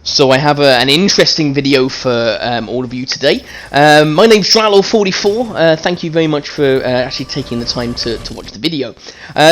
So I have an interesting video for all of you today. My name's Dralo44. Thank you very much for actually taking the time to watch the video.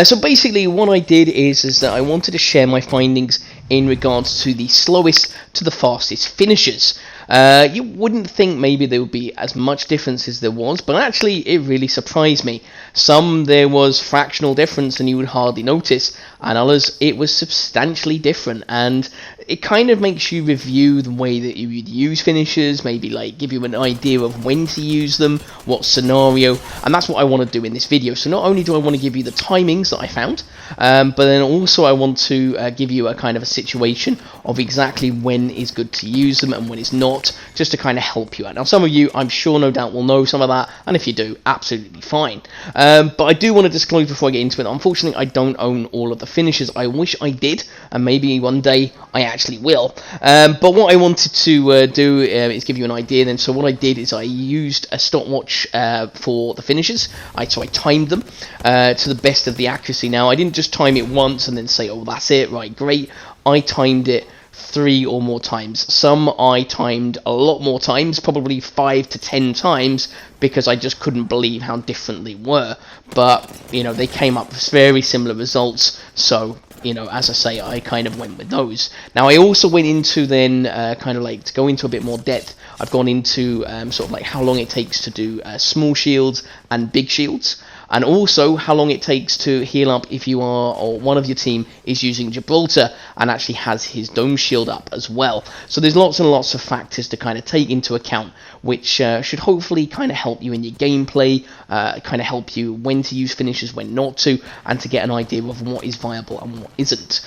So basically what I did is that I wanted to share my findings in regards to the slowest to the fastest finishers. You wouldn't think maybe there would be as much difference as there was, but actually it really surprised me. Some there was fractional difference and you would hardly notice, and others it was substantially different, and it kind of makes you review the way that you would use finishers, maybe like give you an idea of when to use them, what scenario, and that's what I want to do in this video. So not only do I want to give you the timings that I found, but then also I want to give you a kind of a situation of exactly when is good to use them and when it's not, just to kind of help you out. Now some of you I'm sure no doubt will know some of that, and if you do, absolutely fine. But I do want to disclose before I get into it, unfortunately I don't own all of the finishers. I wish I did, and maybe one day I actually will. But what I wanted to do is give you an idea then. So what I did is I used a stopwatch for the finishers. So I timed them to the best of the accuracy. Now I didn't just time it once and then say, oh that's it, right, great. I timed it 3 or more times. Some I timed a lot more times, probably 5 to 10 times, because I just couldn't believe how different they were. But you know, they came up with very similar results, so you know, as I say, I kind of went with those. Now I also went into then kind of like to go into a bit more depth. I've gone into sort of like how long it takes to do small shields and big shields, and also how long it takes to heal up if you are, or one of your team is using Gibraltar and actually has his dome shield up as well. So there's lots and lots of factors to kind of take into account, which should hopefully kind of help you in your gameplay, kind of help you when to use finishers, when not to, and to get an idea of what is viable and what isn't.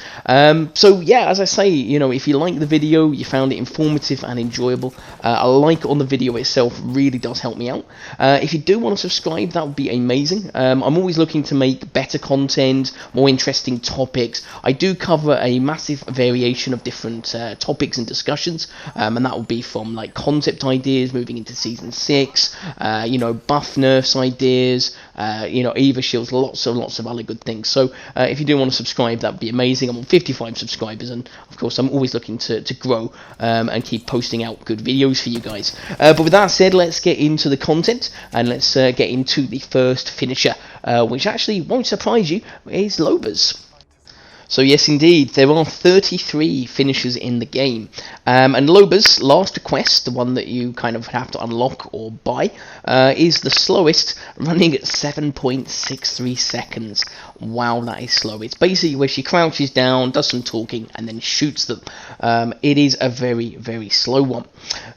So yeah, as I say, you know, if you like the video, you found it informative and enjoyable, a like on the video itself really does help me out. If you do want to subscribe, that would be amazing. I'm always looking to make better content, more interesting topics. I do cover a massive variation of different topics and discussions, and that will be from like concept ideas moving into season 6, you know, buff nerfs ideas, you know, Eva shields, lots of other good things. So if you do want to subscribe, that would be amazing. I'm on 55 subscribers, and of course I'm always looking to grow and keep posting out good videos for you guys. But with that said, let's get into the content, and let's get into the first finisher, which actually won't surprise you, is Lobers. So yes, indeed, there are 33 finishers in the game, and Lobers' last quest, the one that you kind of have to unlock or buy, is the slowest, running at 7.63 seconds. Wow, that is slow. It's basically where she crouches down, does some talking, and then shoots them. It is a very, very slow one.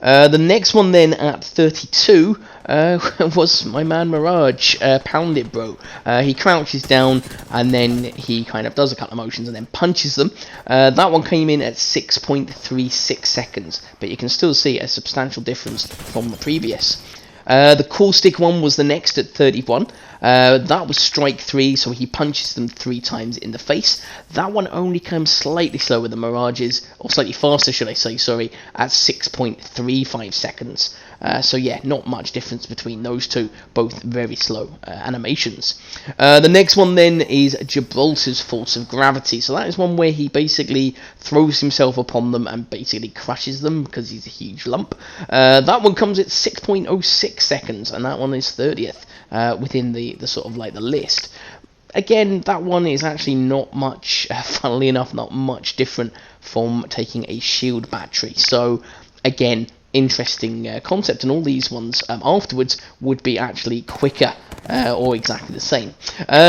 The next one then at 32 was my man Mirage. Pound it, bro. He crouches down and then he kind of does a couple of motions and then punches them. That one came in at 6.36 seconds, but you can still see a substantial difference from the previous. The caustic one was the next at 31. That was strike 3, so he punches them 3 times in the face. That one only comes slightly slower than Mirage's, or slightly faster should I say, sorry, at 6.35 seconds. So yeah, not much difference between those two, both very slow animations. The next one then is Gibraltar's Force of Gravity. So that is one where he basically throws himself upon them and basically crushes them because he's a huge lump. That one comes at 6.06 seconds, and that one is 30th within the sort of like the list. Again, that one is actually not much, funnily enough, not much different from taking a shield battery. So again, interesting concept, and all these ones afterwards would be actually quicker or exactly the same.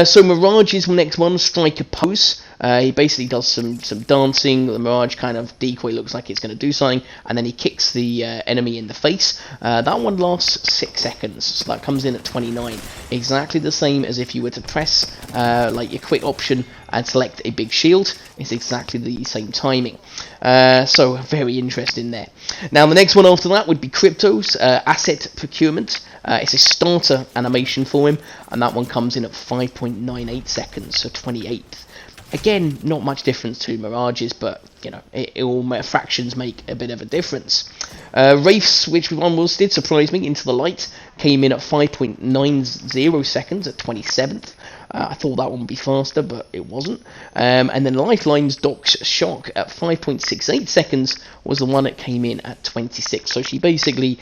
So Mirage is the next one, Striker Pose. He basically does some dancing. The Mirage kind of decoy looks like it's going to do something, and then he kicks the enemy in the face. That one lasts 6 seconds, so that comes in at 29. Exactly the same as if you were to press like your quick option and select a big shield. It's exactly the same timing. So very interesting there. Now the next one after that would be Crypto's Asset Procurement. It's a starter animation for him, and that one comes in at 5.98 seconds, so 28th. Again, not much difference to Mirage's, but you know, it all fractions make a bit of a difference. Wraiths, which one was, did surprise me, Into the Light, came in at 5.90 seconds at 27th. I thought that one would be faster, but it wasn't. And then Lifeline's Doc's Shock at 5.68 seconds was the one that came in at 26. So she basically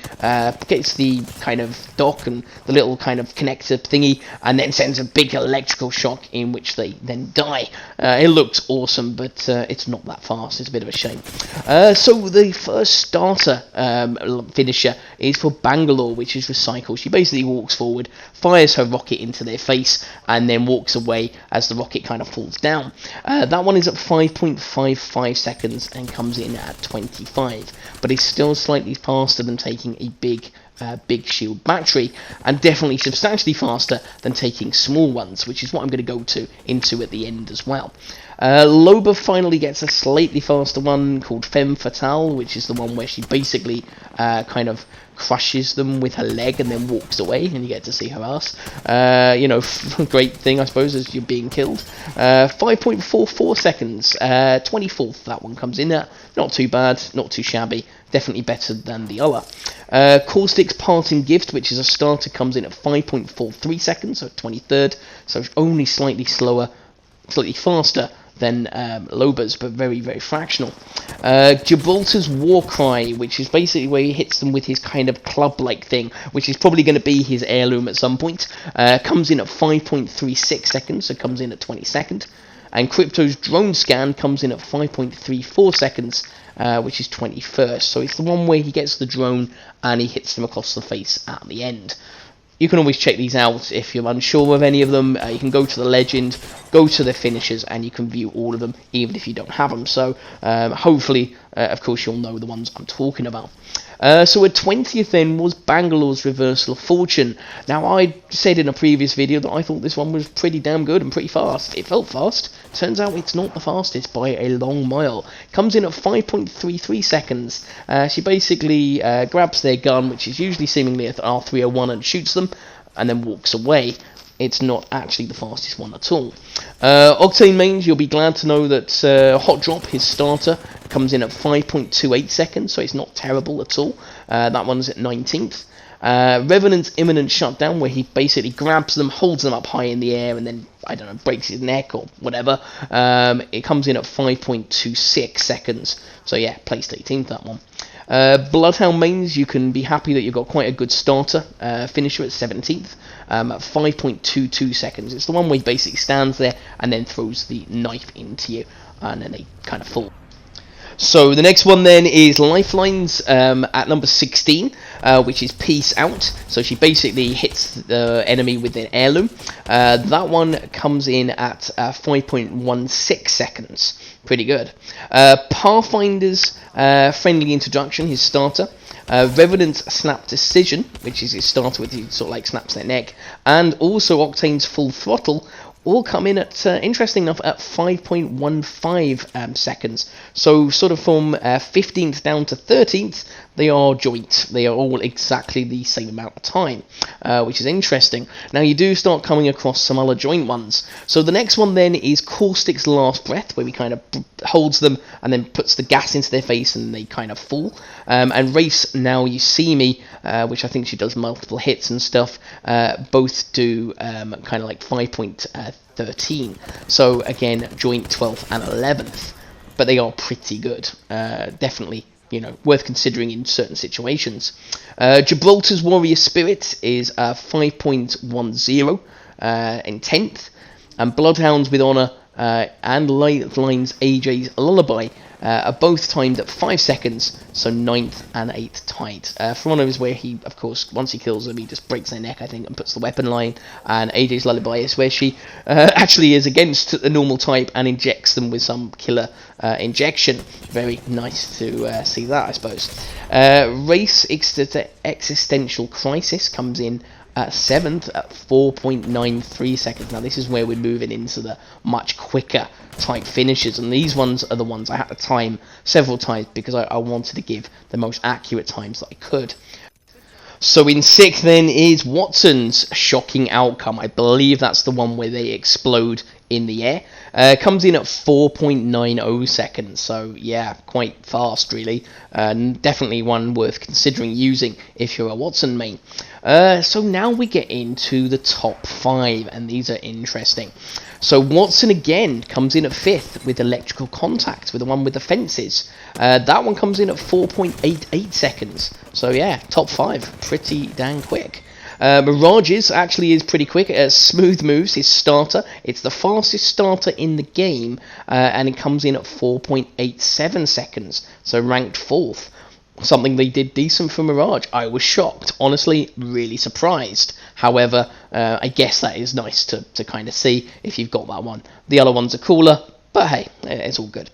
gets the kind of dock and the little kind of connector thingy, and then sends a big electrical shock in which they then die. It looks awesome, but it's not that fast. It's a bit of a shame. So the first starter finisher is for Bangalore, which is Recycle. She basically walks forward, fires her rocket into their face, and then walks away as the rocket kind of falls down. That one is at 5.55 seconds and comes in at 25, but it's still slightly faster than taking a big shield battery, and definitely substantially faster than taking small ones, which is what I'm going to go into at the end as well. Loba finally gets a slightly faster one called Femme Fatale, which is the one where she basically kind of crushes them with her leg and then walks away, and you get to see her ass. Great thing, I suppose, as you're being killed. 5.44 seconds, 24th that one comes in at. Not too bad, not too shabby, definitely better than the other. Caustic's Parting Gift, which is a starter, comes in at 5.43 seconds, so 23rd, so only slightly slower, slightly faster than Loba's, but very, very fractional. Gibraltar's War Cry, which is basically where he hits them with his kind of club-like thing, which is probably going to be his heirloom at some point, comes in at 5.36 seconds, so comes in at 22nd. And Crypto's Drone Scan comes in at 5.34 seconds, which is 21st. So it's the one where he gets the drone and he hits them across the face at the end. You can always check these out if you're unsure of any of them. You can go to the legend, go to the finishers, and you can view all of them, even if you don't have them. So hopefully, of course, you'll know the ones I'm talking about. So at 20th then was Bangalore's Reversal of Fortune. Now, I said in a previous video that I thought this one was pretty damn good and pretty fast. It felt fast. Turns out it's not the fastest by a long mile. Comes in at 5.33 seconds. She basically grabs their gun, which is usually seemingly at R301, and shoots them, and then walks away. It's not actually the fastest one at all. Octane Mains, you'll be glad to know that Hot Drop, his starter, comes in at 5.28 seconds, so it's not terrible at all. That one's at 19th. Revenant's Imminent Shutdown, where he basically grabs them, holds them up high in the air, and then, I don't know, breaks his neck or whatever. It comes in at 5.26 seconds, so yeah, placed 18th, that one. Bloodhound Mains, you can be happy that you've got quite a good starter finisher at 17th, at 5.22 seconds. It's the one where he basically stands there and then throws the knife into you, and then they kind of fall. So the next one then is Lifeline's at number 16, which is Peace Out. So she basically hits the enemy with an heirloom. That one comes in at 5.16 seconds. Pretty good. Pathfinder's Friendly Introduction, his starter. Revenant's Snap Decision, which is his starter, with he sort of like snaps their neck. And also Octane's Full Throttle, all come in at, interesting enough, at 5.15 seconds. So sort of from 15th down to 13th, they are joint. They are all exactly the same amount of time, which is interesting. Now you do start coming across some other joint ones. So the next one then is Caustic's Last Breath, where he kind of holds them and then puts the gas into their face and they kind of fall. And Race Now You See Me, which I think she does multiple hits and stuff, both do kind of like 5.13. So again, joint 12th and 11th, but they are pretty good. Definitely, you know, worth considering in certain situations. Gibraltar's Warrior Spirit is 5.10 in 10th, and Bloodhounds with Honour and Lifeline's AJ's Lullaby are both timed at 5 seconds, so 9th and 8th tied. Frono is where he, of course, once he kills them, he just breaks their neck, I think, and puts the weapon line, and AJ's Lullaby is where she actually is against the normal type and injects them with some killer injection. Very nice to see that, I suppose. Race Existential Crisis comes in at 7th at 4.93 seconds. Now this is where we're moving into the much quicker type finishes, and these ones are the ones I had to time several times because I wanted to give the most accurate times that I could. So in 6th then is Watson's Shocking Outcome. I believe that's the one where they explode in the air. Comes in at 4.90 seconds, so yeah, quite fast really. Definitely one worth considering using if you're a Watson main. So now we get into the top 5, and these are interesting. So Watson again comes in at 5th with Electrical Contact, with the one with the fences. That one comes in at 4.88 seconds. So yeah, top 5, pretty dang quick. Mirages actually is pretty quick. Smooth Moves, his starter. It's the fastest starter in the game, and it comes in at 4.87 seconds. So ranked 4th. Something they did decent for Mirage. I was shocked, honestly, really surprised. However, I guess that is nice to kind of see if you've got that one. The other ones are cooler, but hey, it's all good.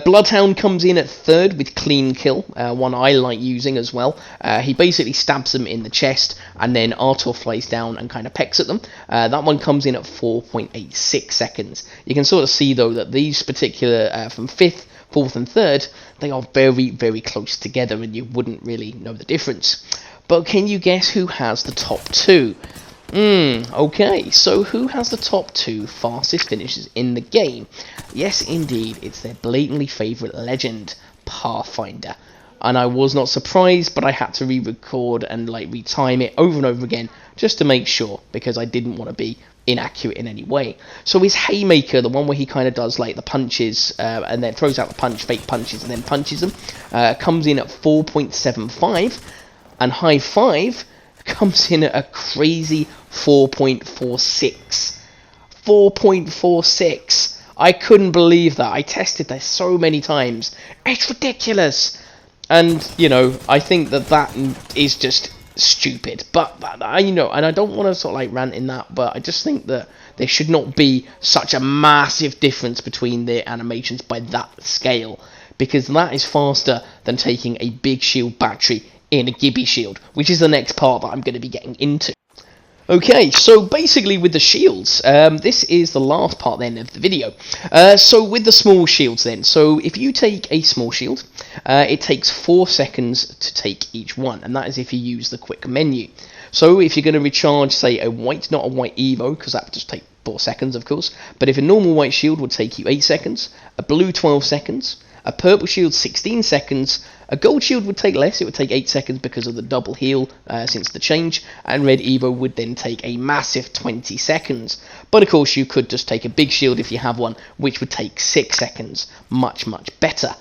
Bloodhound comes in at 3rd with Clean Kill, one I like using as well. He basically stabs them in the chest, and then Artor flies down and kind of pecks at them. That one comes in at 4.86 seconds. You can sort of see, though, that these particular, from 5th, 4th and 3rd, they are very, very close together, and you wouldn't really know the difference. But can you guess who has the top 2? Okay, so who has the top 2 fastest finishes in the game? Yes, indeed, it's their blatantly favourite legend, Pathfinder. And I was not surprised, but I had to re-record and retime it over and over again just to make sure, because I didn't want to be inaccurate in any way. So his Haymaker, the one where he kind of does the punches and then throws out the fake punches and then punches them, comes in at 4.75, and High 5 comes in at a crazy 4.46. 4.46. I couldn't believe that. I tested this so many times. It's ridiculous. And, you know, I think that is just stupid. But, and I don't want to sort of rant in that, but I just think that there should not be such a massive difference between the animations by that scale, because that is faster than taking a big shield battery in a Gibby shield, which is the next part that I'm going to be getting into. Okay, so basically with the shields, this is the last part then of the video. So with the small shields then, so if you take a small shield, it takes 4 seconds to take each one, and that is if you use the quick menu. So if you're going to recharge, say, a white, not a white Evo, because that would just take 4 seconds, of course, but if a normal white shield would take you 8 seconds, a blue 12 seconds, a purple shield 16 seconds, a gold shield would take less, it would take 8 seconds because of the double heal since the change, and red Evo would then take a massive 20 seconds. But of course you could just take a big shield if you have one, which would take 6 seconds, much better.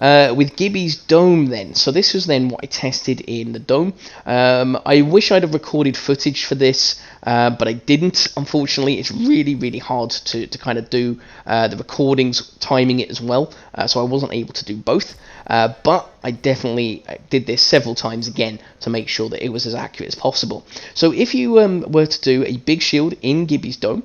With Gibby's Dome then, so this was then what I tested in the Dome. I wish I'd have recorded footage for this, but I didn't, unfortunately. It's really hard to kind of do the recordings, timing it as well, so I wasn't able to do both, but I definitely did this several times again to make sure that it was as accurate as possible. So if you were to do a big shield in Gibby's Dome,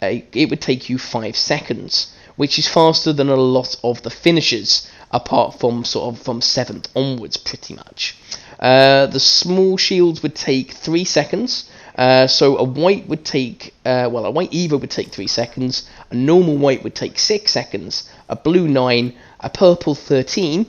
it would take you 5 seconds, which is faster than a lot of the finishers, apart from sort of from 7th onwards, pretty much. The small shields would take 3 seconds. So a white would take, a white Evo would take 3 seconds, a normal white would take 6 seconds, a blue 9, a purple 13,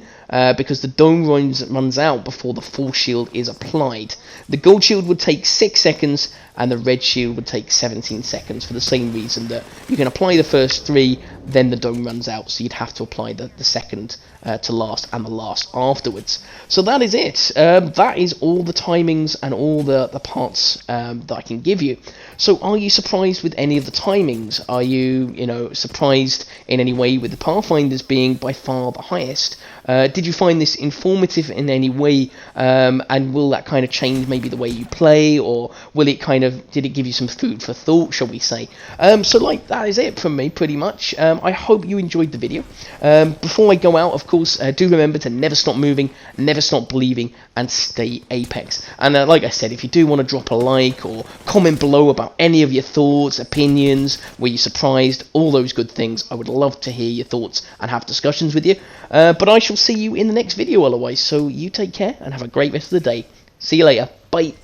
because the dome runs out before the full shield is applied. The gold shield would take 6 seconds, and the red shield would take 17 seconds for the same reason that you can apply the first 3, then the dome runs out, so you'd have to apply the second to last and the last afterwards. So that is it. That is all the timings and all the parts that I can give you. So are you surprised with any of the timings? Are you, surprised in any way with the Pathfinders being by far the highest? Did you find this informative in any way, and will that kind of change maybe the way you play, or will it did it give you some food for thought, shall we say? So that is it from me pretty much. I hope you enjoyed the video. Before I go out, of course, do remember to never stop moving, never stop believing, and stay Apex. And like I said, if you do want to drop a like or comment below about any of your thoughts, opinions, were you surprised, all those good things, I would love to hear your thoughts and have discussions with you. But I shall see you in the next video otherwise, so you take care and have a great rest of the day. See you later. Bye.